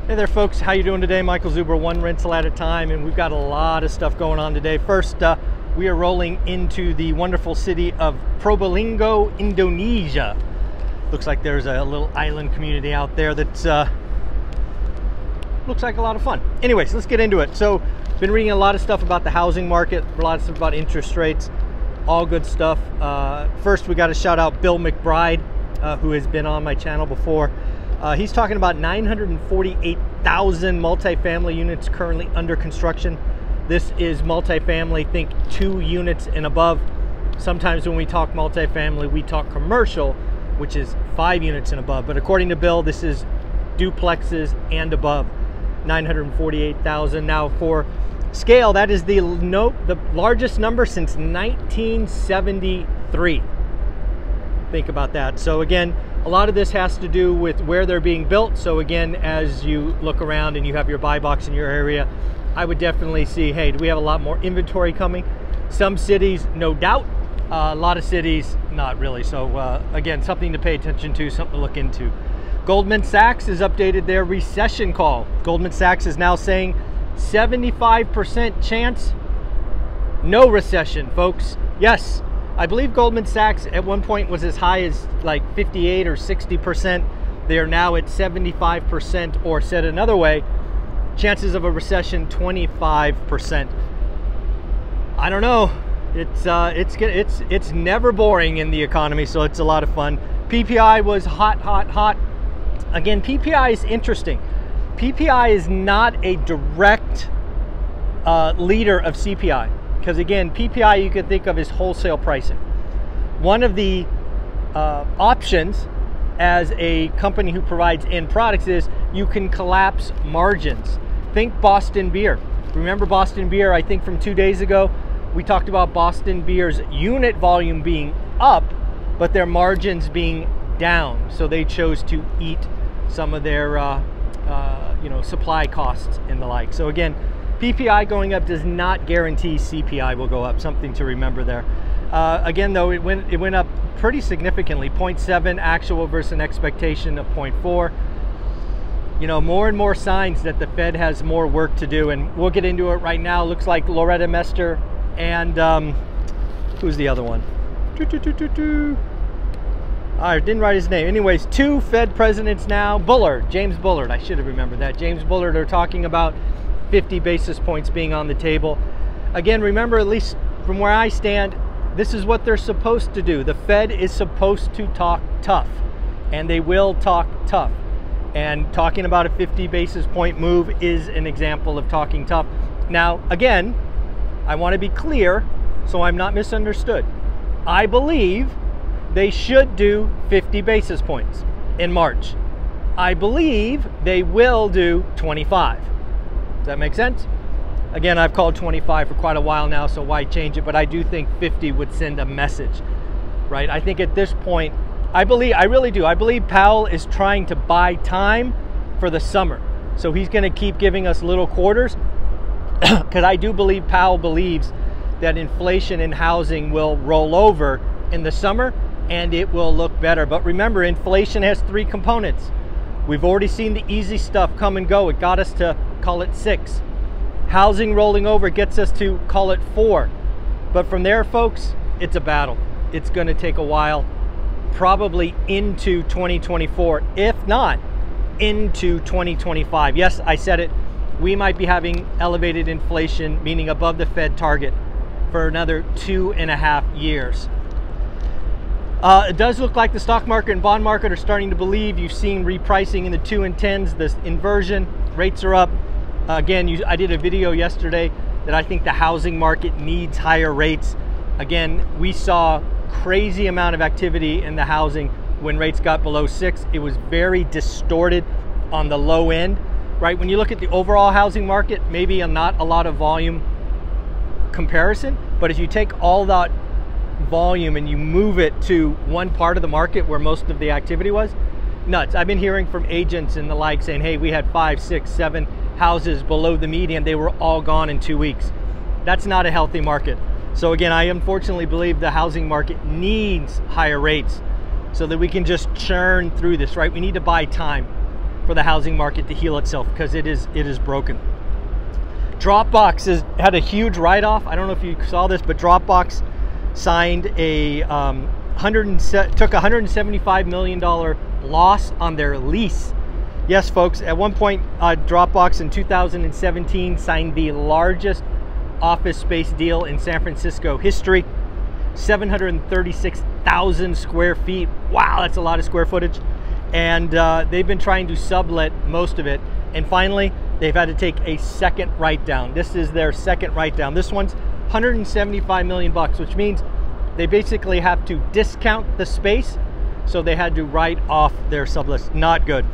Hey there folks, how you doing today? Michael Zuber, one rental at a time, and we've got a lot of stuff going on today. First, we are rolling into the wonderful city of Probolinggo, Indonesia. Looks like there's a little island community out there that's looks like a lot of fun. Anyways, let's get into it. So, been reading a lot of stuff about the housing market, a lot of stuff about interest rates, all good stuff. First, we got to shout out Bill McBride, who has been on my channel before. He's talking about 948,000 multifamily units currently under construction. This is multifamily, think 2 units and above. Sometimes when we talk multifamily, we talk commercial, which is 5 units and above. But according to Bill, this is duplexes and above, 948,000. Now for scale, that is the largest number since 1973. Think about that. So again, a lot of this has to do with where they're being built. So again, as you look around and you have your buy box in your area, I would definitely see, hey, do we have a lot more inventory coming? Some cities, no doubt. A lot of cities, not really. So again, something to pay attention to, something to look into. Goldman Sachs has updated their recession call. Goldman Sachs is now saying 75% chance, no recession, folks. Yes. I believe Goldman Sachs at one point was as high as like 58 or 60%. They are now at 75%, or said another way, chances of a recession 25%. I don't know. It's never boring in the economy, so it's a lot of fun. PPI was hot. Again, PPI is interesting. PPI is not a direct leader of CPI. Because again, PPI you can think of as wholesale pricing. One of the options as a company who provides end products is you can collapse margins. Think Boston Beer. Remember Boston Beer, I think from 2 days ago, we talked about Boston Beer's unit volume being up, but their margins being down. So they chose to eat some of their supply costs and the like. So again, PPI going up does not guarantee CPI will go up. Something to remember there. Again, though, it went up pretty significantly. 0.7 actual versus an expectation of 0.4. You know, more and more signs that the Fed has more work to do, and we'll get into it right now. Looks like Loretta Mester and who's the other one? I didn't write his name. Anyways, 2 Fed presidents now. Bullard, James Bullard. I should have remembered that. James Bullard are talking about 50 basis points being on the table. Again, remember, at least from where I stand, this is what they're supposed to do. The Fed is supposed to talk tough, and they will talk tough. And talking about a 50 basis point move is an example of talking tough. Now, again, I want to be clear so I'm not misunderstood. I believe they should do 50 basis points in March. I believe they will do 25. Does that make sense? Again, I've called 25 for quite a while now, so why change it? But I do think 50 would send a message, right? I think at this point, I really do. I believe Powell is trying to buy time for the summer. So he's going to keep giving us little quarters, because I do believe Powell believes that inflation in housing will roll over in the summer and it will look better. But remember, inflation has 3 components. We've already seen the easy stuff come and go. It got us to call it 6. Housing rolling over gets us to call it 4. But from there, folks, it's a battle. It's going to take a while, probably into 2024, if not into 2025. Yes, I said it. We might be having elevated inflation, meaning above the Fed target, for another 2.5 years. It does look like the stock market and bond market are starting to believe. You've seen repricing in the 2 and 10s, this inversion, rates are up. Again, I did a video yesterday that I think the housing market needs higher rates. Again, we saw crazy amount of activity in the housing when rates got below 6. It was very distorted on the low end, right? When you look at the overall housing market, maybe not a lot of volume comparison, but if you take all that volume and you move it to one part of the market where most of the activity was, nuts. I've been hearing from agents and the like saying, hey, we had 5, 6, 7 houses below the median. They were all gone in 2 weeks. That's not a healthy market. So again, I unfortunately believe the housing market needs higher rates so that we can just churn through this, right? We need to buy time for the housing market to heal itself, because it is broken. Dropbox has had a huge write-off. I don't know if you saw this, but Dropbox signed a took $175 million loss on their lease. Yes, folks, at one point, Dropbox in 2017 signed the largest office space deal in San Francisco history, 736,000 square feet. Wow, that's a lot of square footage. And they've been trying to sublet most of it. And finally, they've had to take a second write-down. This is their second write-down. This one's $175 million, which means they basically have to discount the space. So they had to write off their sublist. Not good.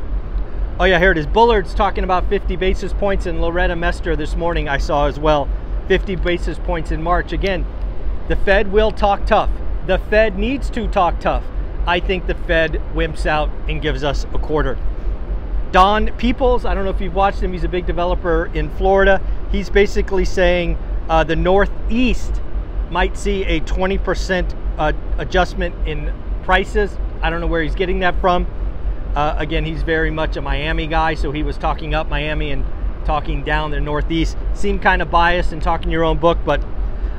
Oh yeah, here it is. Bullard's talking about 50 basis points, and Loretta Mester this morning I saw as well. 50 basis points in March. Again, the Fed will talk tough. The Fed needs to talk tough. I think the Fed wimps out and gives us a quarter. Don Peoples, I don't know if you've watched him, he's a big developer in Florida. He's basically saying the Northeast might see a 20% adjustment in prices. I don't know where he's getting that from. Again, he's very much a Miami guy, so he was talking up Miami and talking down the Northeast. Seemed kind of biased in talking your own book, but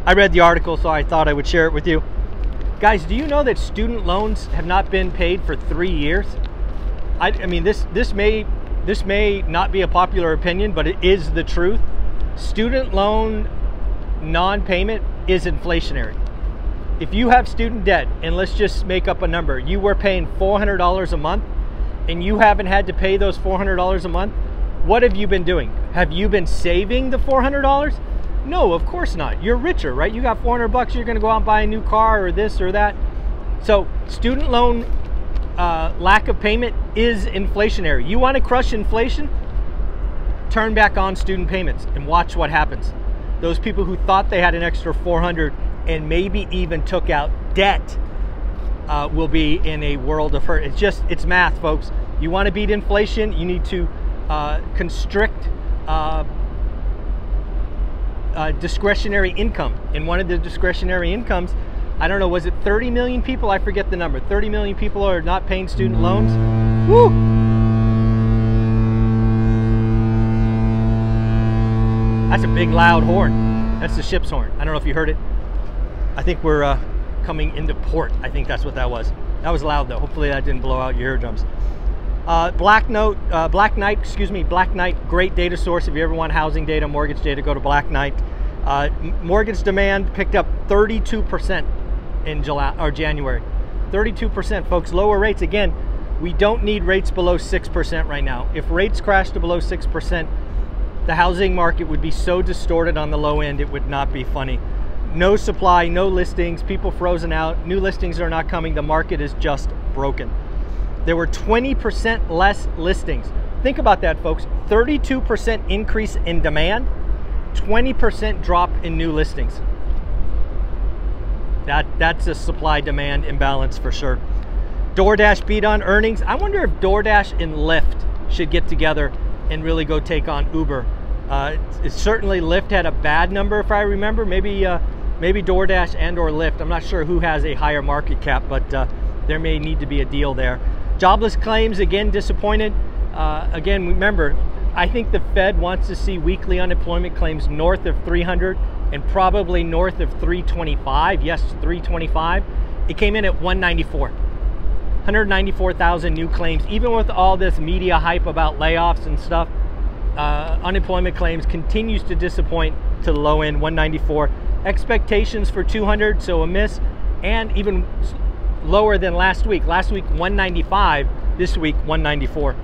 I read the article, so I thought I would share it with you. Guys, do you know that student loans have not been paid for 3 years? I mean, this may not be a popular opinion, but it is the truth. Student loan non-payment is inflationary. If you have student debt, and let's just make up a number, you were paying $400 a month, and you haven't had to pay those $400 a month, what have you been doing? Have you been saving the $400? No, of course not. You're richer, right? You got 400 bucks, you're gonna go out and buy a new car or this or that. So student loan lack of payment is inflationary. You wanna crush inflation? Turn back on student payments and watch what happens. Those people who thought they had an extra 400 and maybe even took out debt will be in a world of hurt. It's math, folks. You wanna beat inflation, you need to constrict discretionary income. And one of the discretionary incomes, I don't know, was it 30 million people? I forget the number. 30 million people are not paying student loans. Woo! That's a big loud horn. That's the ship's horn. I don't know if you heard it. I think we're coming into port. I think that's what that was. That was loud though. Hopefully that didn't blow out your eardrums. Black Knight, great data source. If you ever want housing data, mortgage data, go to Black Knight. Mortgage demand picked up 32% in January. 32%, folks. Lower rates. Again, we don't need rates below 6% right now. If rates crash to below 6%, the housing market would be so distorted on the low end, it would not be funny. No supply, no listings, people frozen out, new listings are not coming. The market is just broken. There were 20% less listings. Think about that, folks. 32% increase in demand, 20% drop in new listings. That's a supply-demand imbalance for sure. DoorDash beat on earnings. I wonder if DoorDash and Lyft should get together and really go take on Uber. Certainly Lyft had a bad number, if I remember. Maybe DoorDash and or Lyft. I'm not sure who has a higher market cap, but there may need to be a deal there. Jobless claims, again, disappointed. Again, remember, I think the Fed wants to see weekly unemployment claims north of 300 and probably north of 325. Yes, 325. It came in at 194. 194,000 new claims. Even with all this media hype about layoffs and stuff, unemployment claims continues to disappoint to the low end, 194. Expectations for 200, so a miss, and even lower than last week. Last week, 195. This week, 194.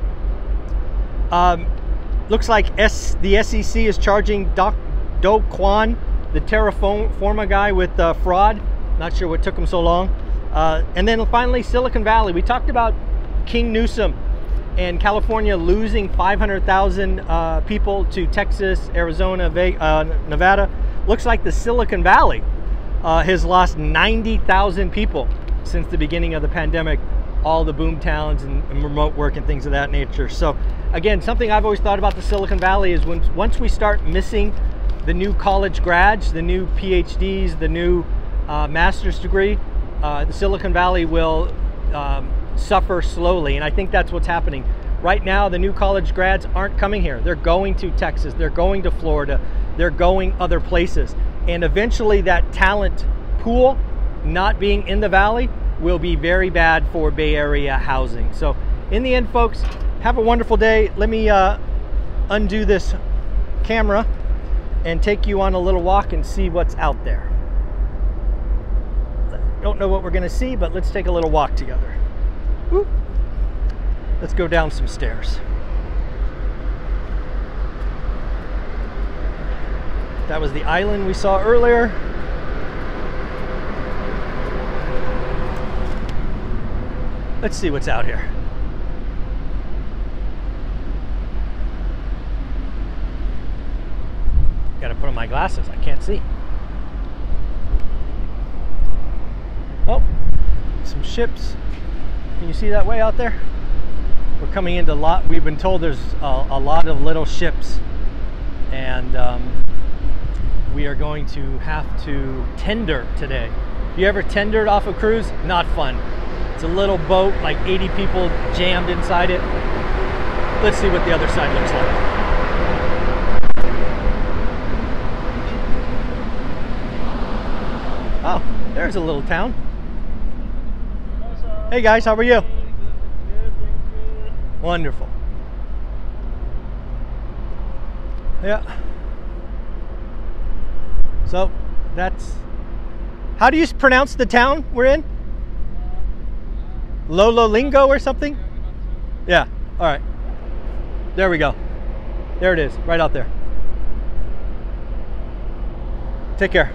Looks like the SEC is charging Do Kwon, the Terraforma guy, with fraud. Not sure what took him so long. And then finally, Silicon Valley. We talked about King Newsom and California losing 500,000 people to Texas, Arizona, Nevada. Looks like the Silicon Valley has lost 90,000 people since the beginning of the pandemic, all the boom towns and remote work and things of that nature. So again, something I've always thought about the Silicon Valley is once we start missing the new college grads, the new PhDs, the new master's degree, the Silicon Valley will suffer slowly. And I think that's what's happening. Right now, the new college grads aren't coming here. They're going to Texas, they're going to Florida, they're going other places. And eventually that talent pool not being in the Valley will be very bad for Bay Area housing. So in the end, folks, have a wonderful day. Let me undo this camera and take you on a little walk and see what's out there. Don't know what we're gonna see, but let's take a little walk together. Woo. Let's go down some stairs. That was the island we saw earlier. Let's see what's out here. Gotta put on my glasses, I can't see. Oh, some ships. Can you see that way out there? We're coming into we've been told there's a lot of little ships, and we are going to have to tender today. Have you ever tendered off a cruise? Not fun. It's a little boat, like 80 people jammed inside it. Let's see what the other side looks like. Oh, there's a little town. Hey guys, how are you? Wonderful. Yeah. So that's, how do you pronounce the town we're in? Lololingo or something? Yeah, all right. There we go. There it is, right out there. Take care.